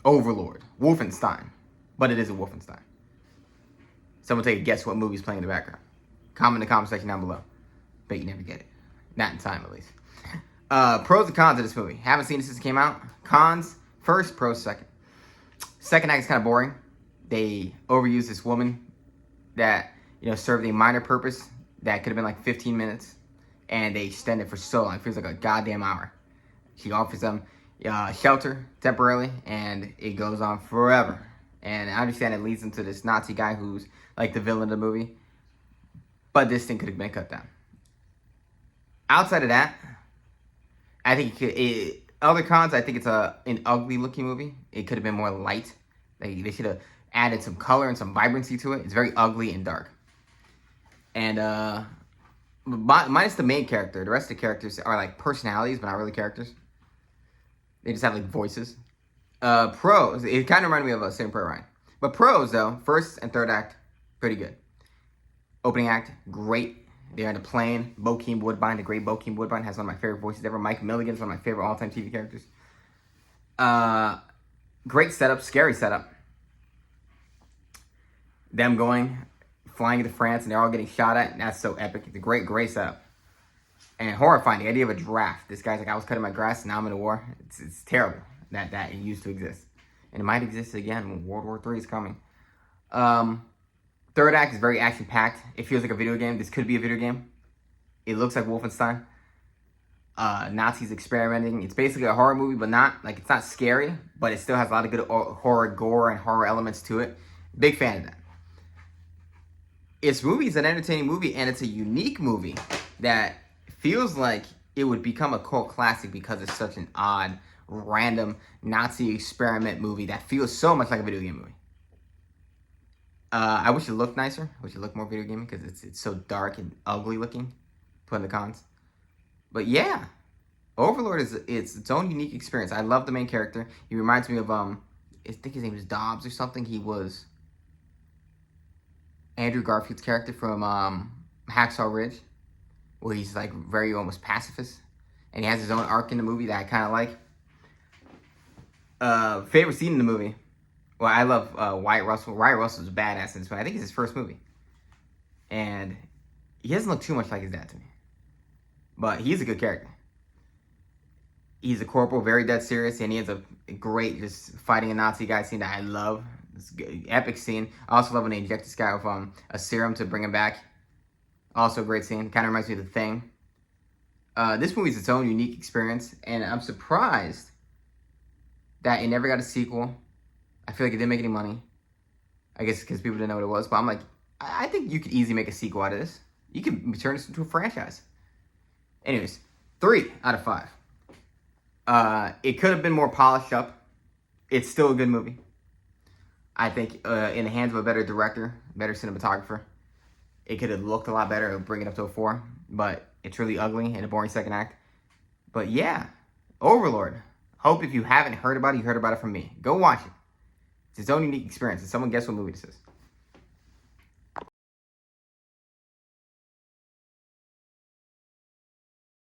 Overlord. Wolfenstein. But it is a Wolfenstein. Someone take a guess what movie's playing in the background. Comment in the comment section down below. Bet you never get it. Not in time, at least. Pros and cons of this movie. Haven't seen it since it came out. Cons, first, pros, second. Second act is kind of boring. They overuse this woman that, served a minor purpose that could have been like 15 minutes. And they extend it for so long. It feels like a goddamn hour. She offers them shelter temporarily, and it goes on forever. And I understand it leads them to this Nazi guy who's like the villain of the movie. But this thing could have been cut down. Outside of that, I think other cons, I think it's an ugly looking movie. It could have been more light. They should have added some color and some vibrancy to it. It's very ugly and dark. And minus the main character, the rest of the characters are like personalities, but not really characters. They just have like voices. Pros, it kind of reminded me of a Saving Private Ryan. But pros though, first and third act, pretty good. Opening act, great. They're in a plane. Bokeem Woodbine, the great Bokeem Woodbine, has one of my favorite voices ever. Mike Milligan's one of my favorite all-time TV characters. Great setup, scary setup. Them flying into France, and they're all getting shot at, and that's so epic. It's a great setup. And horrifying, the idea of a draft. This guy's like, I was cutting my grass, now I'm in a war. It's terrible that it used to exist. And it might exist again when World War III is coming. Third act is very action-packed. It feels like a video game. This could be a video game. It looks like Wolfenstein. Nazis experimenting. It's basically a horror movie, but it's not scary, but it still has a lot of good horror gore and horror elements to it. Big fan of that. This movie is an entertaining movie, and it's a unique movie that feels like it would become a cult classic because it's such an odd, random Nazi experiment movie that feels so much like a video game movie. I wish it looked nicer. I wish it looked more video gaming because it's so dark and ugly looking. Putting the cons. But yeah, Overlord is its own unique experience. I love the main character. He reminds me of I think his name is Dobbs or something. He was Andrew Garfield's character from Hacksaw Ridge, where he's like very almost pacifist, and he has his own arc in the movie that I kind of like. Favorite scene in the movie. Well, I love Wyatt Russell. Wyatt Russell's a badass in this movie. I think it's his first movie. And he doesn't look too much like his dad to me. But he's a good character. He's a corporal, very dead serious, and he has a great just fighting a Nazi guy scene that I love. It's an epic scene. I also love when they inject this guy with a serum to bring him back. Also a great scene. Kind of reminds me of The Thing. This movie is its own unique experience, and I'm surprised that it never got a sequel. I feel like it didn't make any money. I guess because people didn't know what it was. But I'm like, I think you could easily make a sequel out of this. You could turn this into a franchise. Anyways, 3 out of 5. It could have been more polished up. It's still a good movie. I think in the hands of a better director, better cinematographer, it could have looked a lot better. It would bring it up to a 4. But it's really ugly and a boring second act. But yeah, Overlord. Hope if you haven't heard about it, you heard about it from me. Go watch it. It's its own unique experience. And someone guess what movie this is.